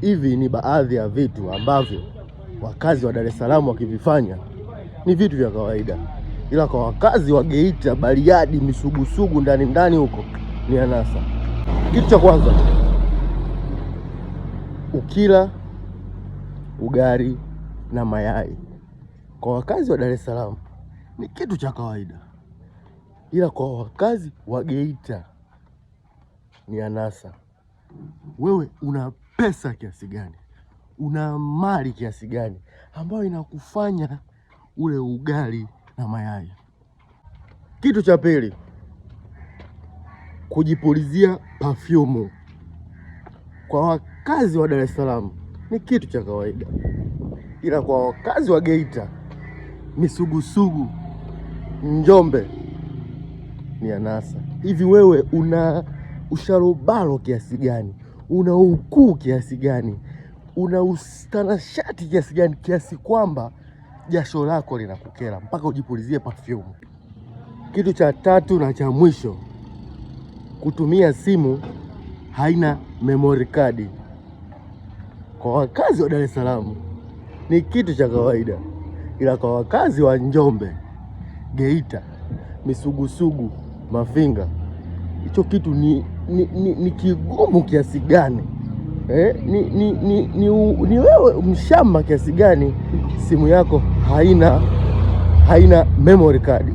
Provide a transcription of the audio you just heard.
Hivi ni baadhi ya vitu ambavyo wakazi wa Dar es Salaam wakivifanya ni vitu vya kawaida, ila kwa wakazi wa Geita, Bariadi, Misugusugu ndani huko ni anasa. Kitu cha kwanza, ukila ugali na mayai kwa wakazi wa Dar es Salaam ni kitu cha kawaida, ila kwa wakazi wa Geita ni anasa. Wewe una pesa kiasi gani, una mali kiasi gani ambayo inakufanya ule ugali na mayai? Kitu cha pili, kujipulizia perfume kwa wakazi wa Dar es Salaam ni kitu cha kawaida, ila kwa wakazi wa Geita, Misugusugu, Njombe ni anasa. Hivi wewe una usharobalo kiasi gani, una ukuu kiasi gani, una ustanashati kiasi gani, kiasi kwamba jasho lako linakukera mpaka ujipulizie perfume? Kitu cha tatu na cha mwisho, kutumia simu haina memory card kwa wakazi wa Dar es Salaam ni kitu cha kawaida, ila kwa wakazi wa Njombe, Geita, Misugusugu, Mafinga, hicho kitu ni kigumu kiasi gani? Ni wewe mshamba kiasi gani simu yako haina memory card?